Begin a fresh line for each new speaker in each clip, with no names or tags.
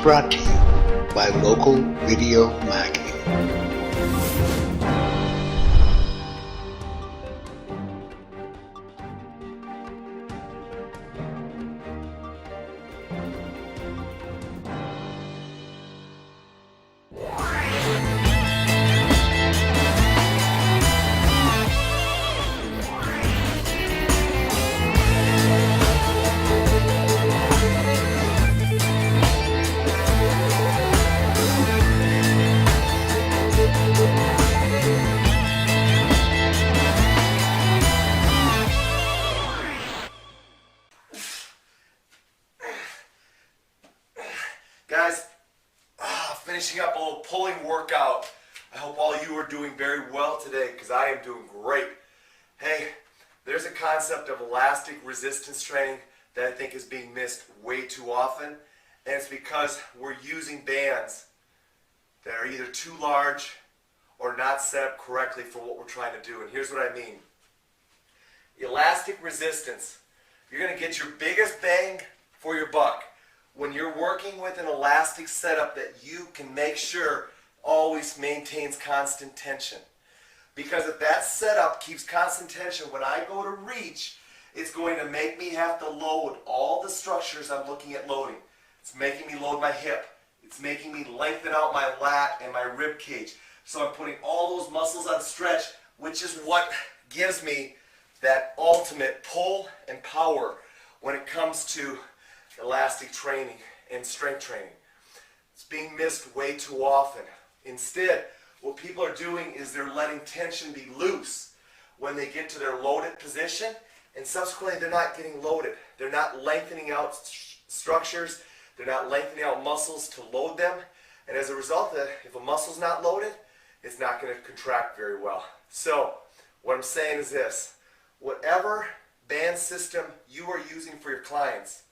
brought to you by Local Video Marketing.
Guys, finishing up a little pulling workout. I hope all you are doing very well today because I am doing great. Hey, there's a concept of elastic resistance training that I think is being missed way too often, and it's because we're using bands that are either too large or not set up correctly for what we're trying to do. And here's what I mean. Elastic resistance. You're going to get your biggest bang for your buck when you're working with an elastic setup that you can make sure always maintains constant tension. Because if that setup keeps constant tension, when I go to reach, it's going to make me have to load all the structures I'm looking at loading. It's making me load my hip. It's making me lengthen out my lat and my rib cage. So I'm putting all those muscles on stretch, which is what gives me that ultimate pull and power when it comes to elastic training and strength training. It's being missed way too often. Instead, what people are doing is they're letting tension be loose when they get to their loaded position, and subsequently they're not getting loaded. They're not lengthening out structures. They're not lengthening out muscles to load them, and as a result, if a muscle's not loaded, it's not going to contract very well. So what I'm saying is this: whatever band system you are using for your clients,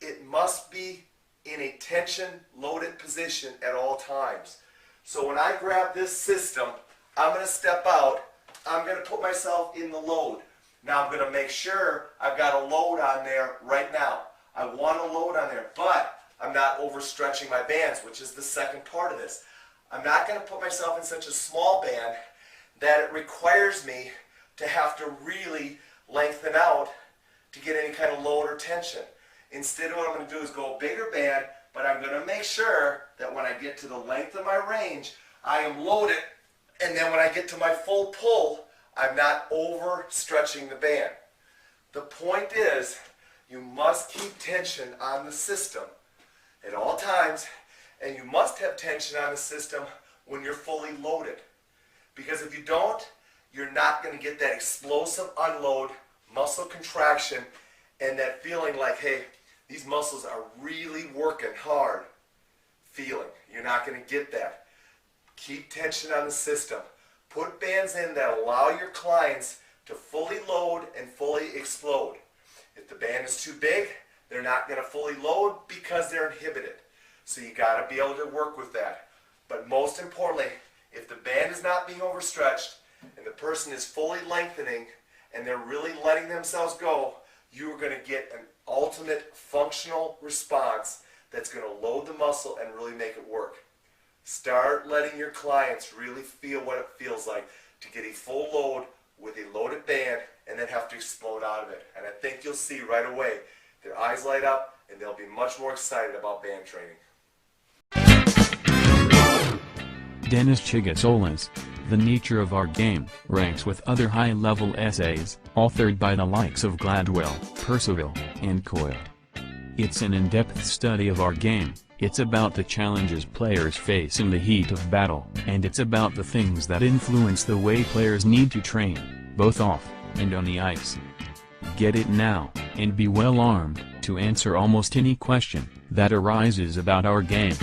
it must be in a tension loaded position at all times. So when I grab this system, I'm going to step out, I'm going to put myself in the load. Now I'm going to make sure I've got a load on there right now. I want a load on there, but I'm not overstretching my bands, which is the second part of this. I'm not going to put myself in such a small band that it requires me to have to really lengthen out to get any kind of load or tension. Instead, what I'm going to do is go a bigger band, but I'm going to make sure that when I get to the length of my range, I am loaded, and then when I get to my full pull, I'm not overstretching the band. The point is, you must keep tension on the system at all times, and you must have tension on the system when you're fully loaded. Because if you don't, you're not going to get that explosive unload, muscle contraction, and that feeling like, hey, these muscles are really working hard feeling. You're not going to get that. Keep tension on the system. Put bands in that allow your clients to fully load and fully explode. If the band is too big, they're not going to fully load because they're inhibited. So you got to be able to work with that. But most importantly, if the band is not being overstretched and the person is fully lengthening and they're really letting themselves go, you are going to get an ultimate functional response that's going to load the muscle and really make it work. Start letting your clients really feel what it feels like to get a full load with a loaded band and then have to explode out of it. And I think you'll see right away their eyes light up and they'll be much more excited about band training.
Dennis Chighisola's The Nature of Our Game ranks with other high-level essays, authored by the likes of Gladwell, Percival, and Coyle. It's an in-depth study of our game, it's about the challenges players face in the heat of battle, and it's about the things that influence the way players need to train, both off and on the ice. Get it now, and be well armed to answer almost any question that arises about our game.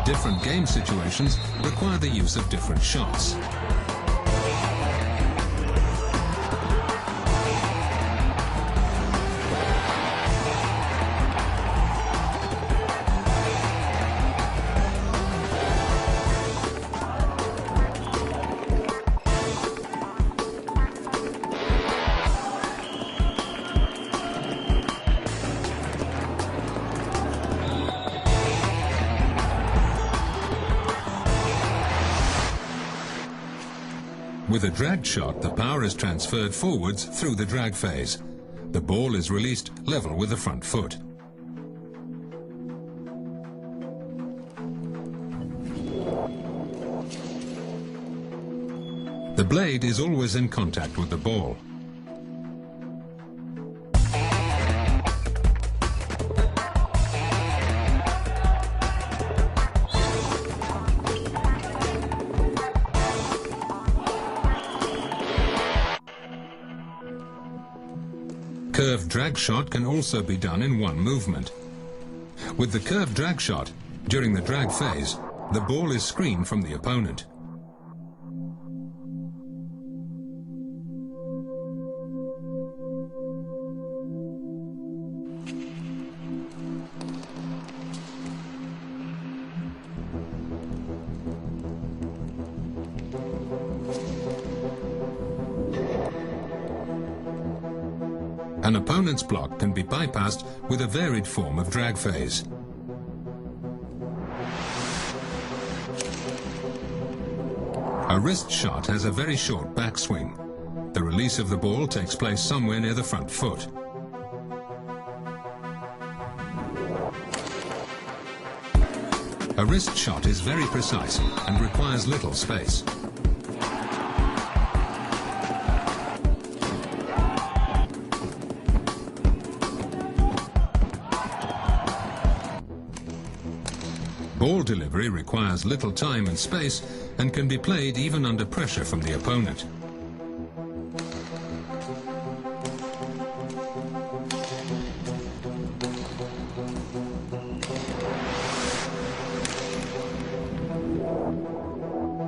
Different game situations require the use of different shots. With a drag shot, the power is transferred forwards through the drag phase. The ball is released level with the front foot. The blade is always in contact with the ball. Curved drag shot can also be done in one movement. With the curved drag shot, during the drag phase, the ball is screened from the opponent. An opponent's block can be bypassed with a varied form of drag phase. A wrist shot has a very short backswing. The release of the ball takes place somewhere near the front foot. A wrist shot is very precise and requires little space. Ball delivery requires little time and space and can be played even under pressure from the opponent.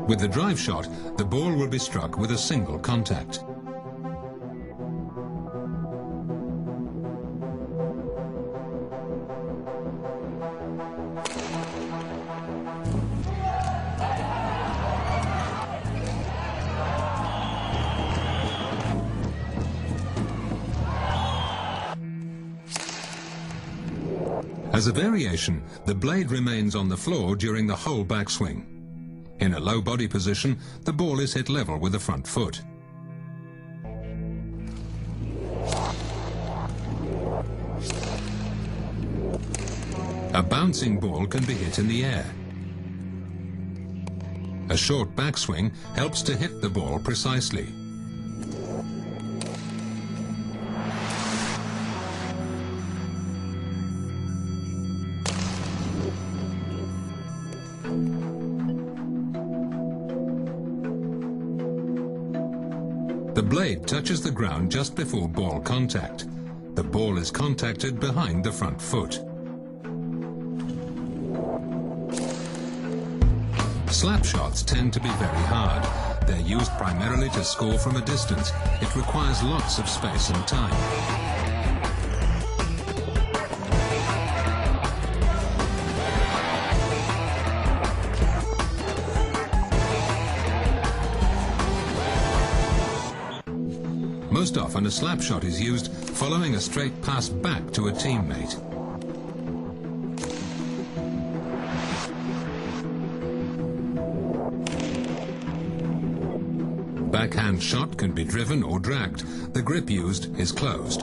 With the drive shot, the ball will be struck with a single contact. As a variation, the blade remains on the floor during the whole backswing. In a low body position, the ball is hit level with the front foot. A bouncing ball can be hit in the air. A short backswing helps to hit the ball precisely. The blade touches the ground just before ball contact. The ball is contacted behind the front foot. Slap shots tend to be very hard. They're used primarily to score from a distance. It requires lots of space and time. Most often a slap shot is used following a straight pass back to a teammate. Backhand shot can be driven or dragged. The grip used is closed.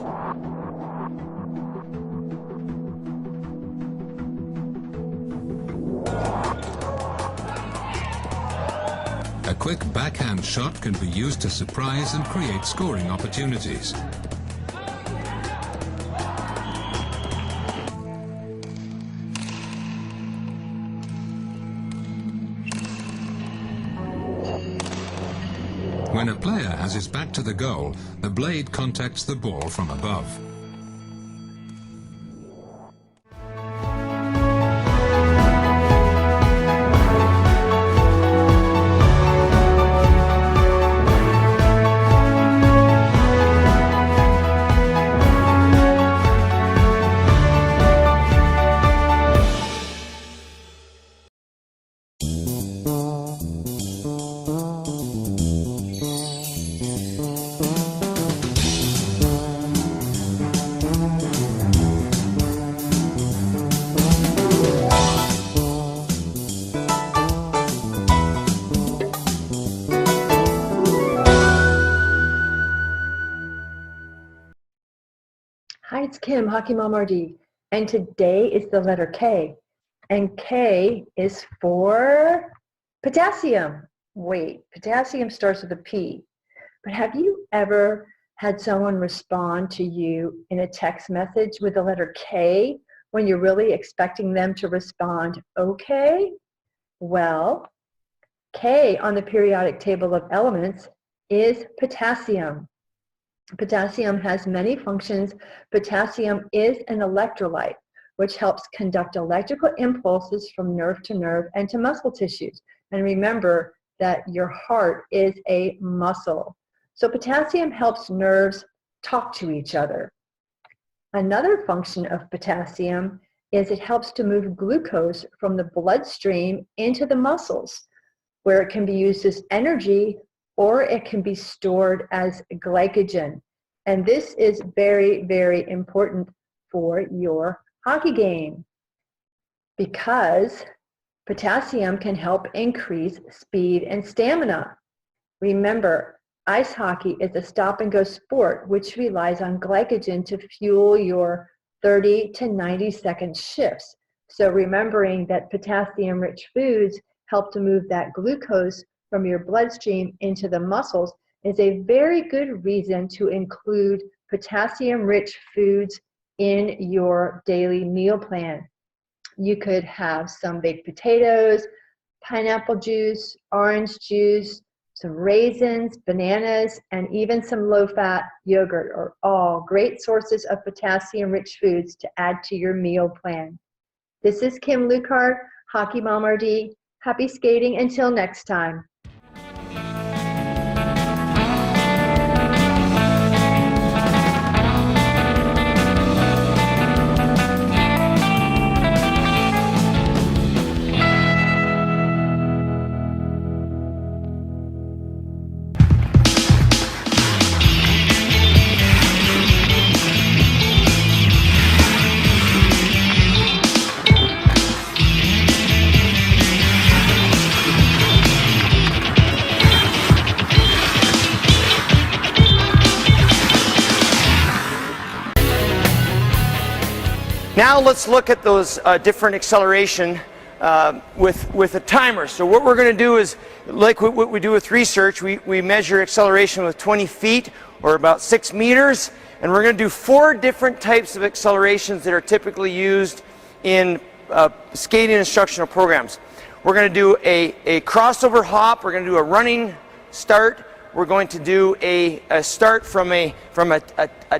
A quick backhand shot can be used to surprise and create scoring opportunities. When a player has his back to the goal, the blade contacts the ball from above.
Hi, it's Kim, Hockey Mom RD, and today is the letter K, and K is for potassium. Wait, potassium starts with a P, but have you ever had someone respond to you in a text message with the letter K when you're really expecting them to respond okay? Well, K on the periodic table of elements is potassium. Potassium has many functions. Potassium is an electrolyte, which helps conduct electrical impulses from nerve to nerve and to muscle tissues. And remember that your heart is a muscle. So potassium helps nerves talk to each other. Another function of potassium is it helps to move glucose from the bloodstream into the muscles, where it can be used as energy or it can be stored as glycogen. And this is very, very important for your hockey game because potassium can help increase speed and stamina. Remember, ice hockey is a stop-and-go sport which relies on glycogen to fuel your 30 to 90-second shifts. So remembering that potassium-rich foods help to move that glucose from your bloodstream into the muscles is a very good reason to include potassium-rich foods in your daily meal plan. You could have some baked potatoes, pineapple juice, orange juice, some raisins, bananas, and even some low-fat yogurt are all great sources of potassium-rich foods to add to your meal plan. This is Kim Lukhard, Hockey Mom RD. Happy skating until next time.
Now let's look at those different acceleration with a timer. So what we're going to do is, like what we do with research, we measure acceleration with 20 feet or about 6 meters, and we're going to do 4 different types of accelerations that are typically used in skating instructional programs. We're going to do a crossover hop, we're going to do a running start, we're going to do a start from a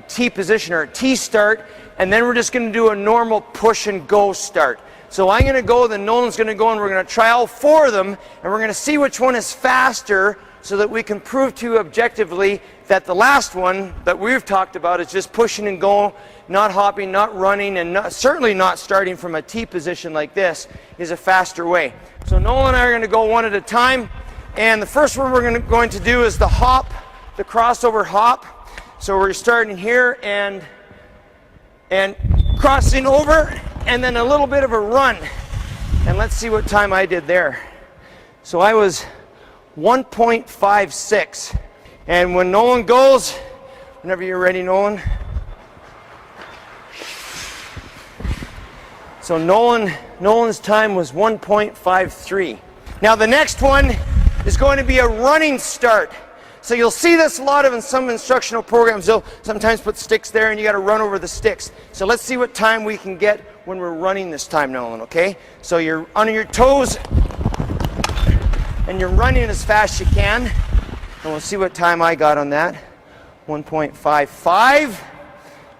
T position or a T start, and then we're just going to do a normal push and go start. So I'm going to go, then Nolan's going to go, and we're going to try all 4 of them, and we're going to see which one is faster so that we can prove to you objectively that the last one that we've talked about is just pushing and go, not hopping, not running, and certainly not starting from a T position like this is a faster way. So Nolan and I are going to go one at a time, and the first one we're going to do is the hop, the crossover hop. So we're starting here and crossing over, and then a little bit of a run. And let's see what time I did there. So I was 1.56. And when Nolan goes, whenever you're ready, Nolan. So Nolan's time was 1.53. Now the next one is going to be a running start. So you'll see this a lot in some instructional programs. They'll sometimes put sticks there and you got to run over the sticks. So let's see what time we can get when we're running this time, Nolan, okay? So you're on your toes and you're running as fast as you can. And we'll see what time I got on that. 1.55.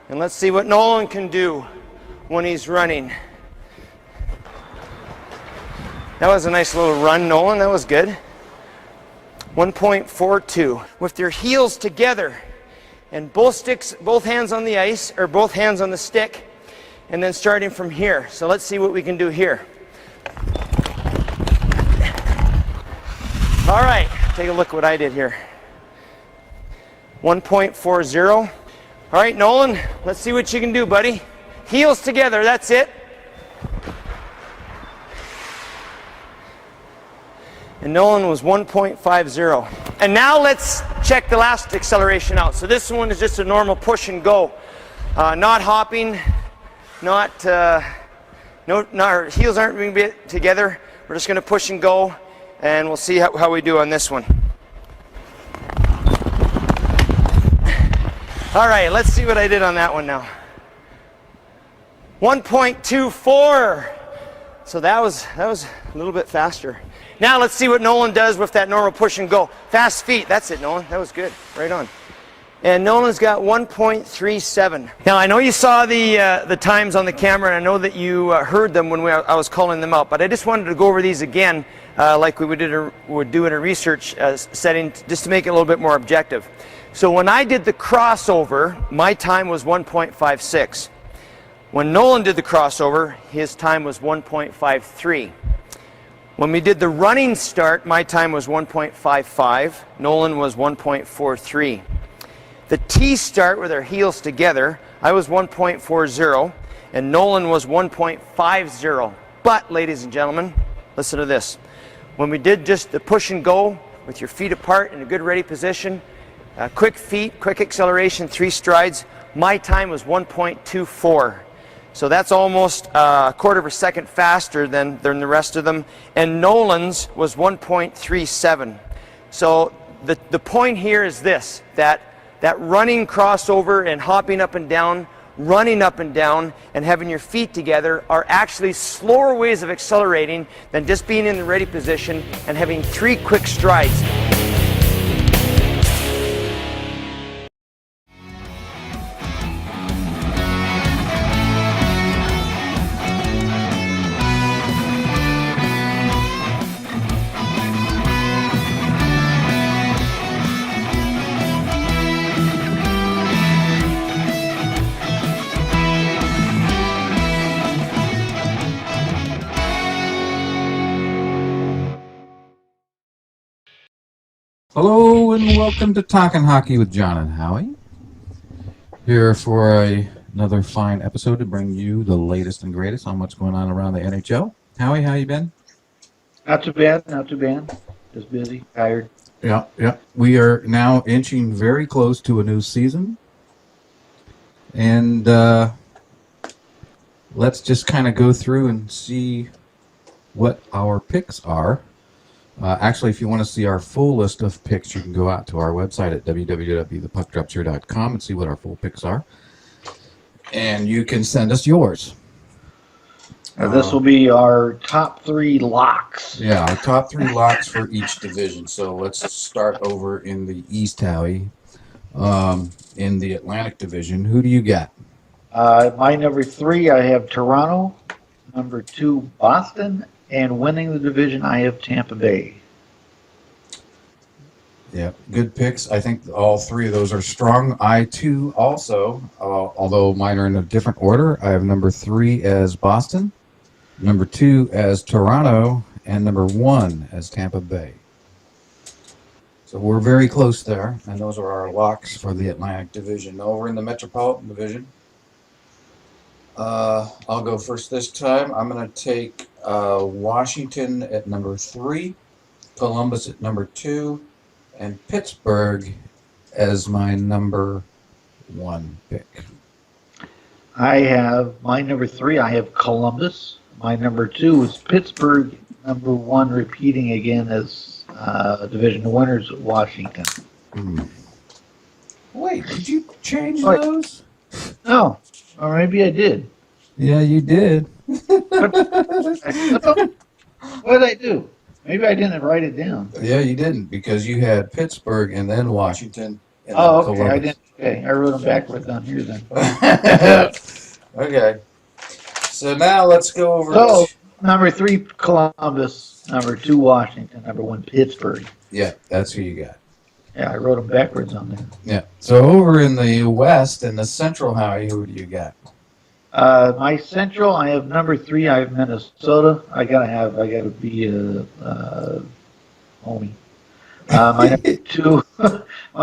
And let's see what Nolan can do when he's running. That was a nice little run, Nolan. That was good. 1.42 with their heels together and both hands on the ice, or both hands on the stick, and then starting from here. So let's see what we can do here. All right, take a look at what I did here. 1.40. All right, Nolan, let's see what you can do, buddy. Heels together, that's it. And Nolan was 1.50. And now let's check the last acceleration out. So this one is just a normal push and go. Not hopping, our heels aren't going to be together. We're just going to push and go, and we'll see how we do on this one. All right, let's see what I did on that one now. 1.24. So that was a little bit faster. Now let's see what Nolan does with that normal push and go. Fast feet. That's it, Nolan. That was good. Right on. And Nolan's got 1.37. Now I know you saw the times on the camera, and I know that you heard them when I was calling them out, but I just wanted to go over these again like we would do in a research setting, just to make it a little bit more objective. So when I did the crossover, my time was 1.56. When Nolan did the crossover, his time was 1.53. When we did the running start, my time was 1.55. Nolan was 1.43. the T start with our heels together. I was 1.40 and Nolan was 1.50. But, ladies and gentlemen, listen to this. When we did just the push and go with your feet apart in a good ready position, quick feet, quick acceleration, 3 strides, my time was 1.24. So that's almost a quarter of a second faster than the rest of them. And Nolan's was 1.37. So the point here is this, that running crossover and hopping up and down, running up and down, and having your feet together are actually slower ways of accelerating than just being in the ready position and having 3 quick strides.
Hello and welcome to Talkin' Hockey with John and Howie. Here for another fine episode to bring you the latest and greatest on what's going on around the NHL. Howie, how you been?
Not too bad, not too bad. Just busy, tired.
Yeah. We are now inching very close to a new season. And let's just kind of go through and see what our picks are. Actually, if you want to see our full list of picks, you can go out to our website at www.thepuckdropshere.com and see what our full picks are. And you can send us yours.
This will be our top 3 locks.
Yeah, our top 3 locks for each division. So let's start over in the East, Howie. In the Atlantic Division, who do you got?
My number 3, I have Toronto. Number 2, Boston. And winning the division, I have Tampa Bay.
Yeah, good picks. I think all 3 of those are strong. I, too, also, although mine are in a different order, I have number 3 as Boston, number 2 as Toronto, and number 1 as Tampa Bay. So we're very close there, and those are our locks for the Atlantic Division. Over in the Metropolitan Division, I'll go first this time. I'm going to take Washington at number 3, Columbus at number 2, and Pittsburgh as my number 1 pick.
I have my number 3, I have Columbus. My number 2 is Pittsburgh. Number 1 repeating again as division winners, Washington.
Wait, did you change those?
No, or maybe I did.
Yeah, you did.
What did I do? Maybe I didn't write it down.
Yeah, you didn't, because you had Pittsburgh and then Washington. And
Oh,
then
okay.
Columbus.
I didn't. Okay, I wrote them backwards down here then.
Okay. So now let's go over.
So number 3, Columbus. Number 2, Washington. Number 1, Pittsburgh.
Yeah, that's who you got.
Yeah, I wrote them backwards on there.
Yeah. So over in the West and the Central, Howie, who do you got?
My Central, I have number 3. I have Minnesota. I gotta be a homie. My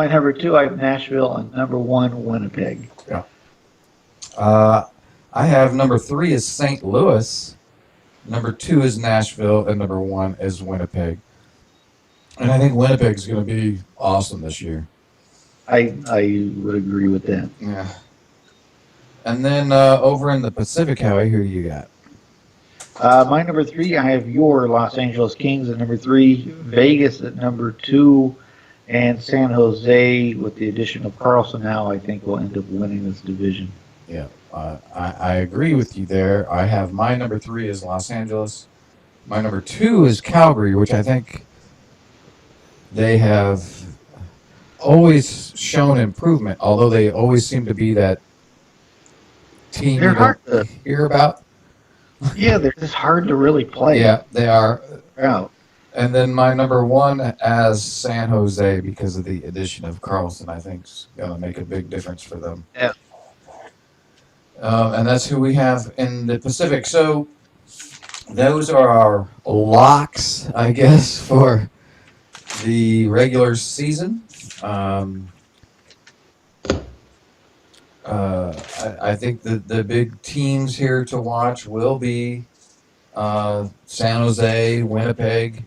number 2, I have Nashville, and number 1, Winnipeg.
Yeah. I have number 3 is St. Louis, number 2 is Nashville, and number 1 is Winnipeg. And I think Winnipeg's going to be awesome this year.
I would agree with that.
Yeah. And then over in the Pacific, Howie, who do you got?
My number 3, I have your Los Angeles Kings at number 3, Vegas at number 2, and San Jose, with the addition of Carlson now, I think will end up winning this division.
Yeah, I agree with you there. I have my number 3 is Los Angeles. My number 2 is Calgary, which I think they have always shown improvement, although they always seem to be that team
They're
you
hard
don't
to,
hear about.
yeah, they're just hard to really play.
Yeah, they are.
Out.
And then my number 1 as San Jose, because of the addition of Carlson, I think is going to make a big difference for them.
Yeah.
And that's who we have in the Pacific. So those are our locks, I guess, for the regular season. I think the big teams here to watch will be San Jose, Winnipeg,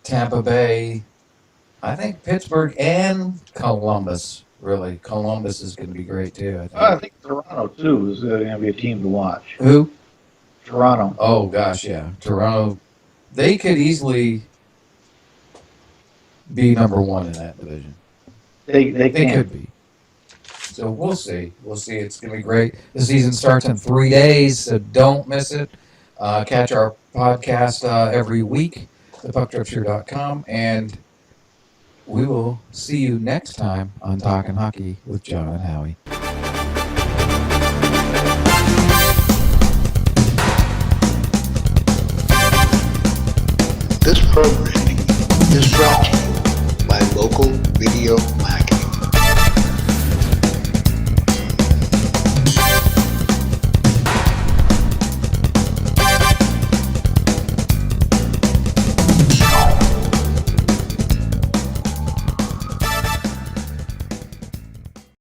Tampa Bay. I think Pittsburgh and Columbus. Really, Columbus is going to be great too.
I think Toronto too is going to be a team to watch.
Who?
Toronto.
Oh gosh, yeah, Toronto. They could easily be number one in that division.
They
could be. So we'll see. We'll see. It's going to be great. The season starts in 3 days, so don't miss it. Catch our podcast every week, thepucktripshire.com, and we will see you next time on Talkin' Hockey with John and Howie.
This programming is brought to you by Local Video Magazine.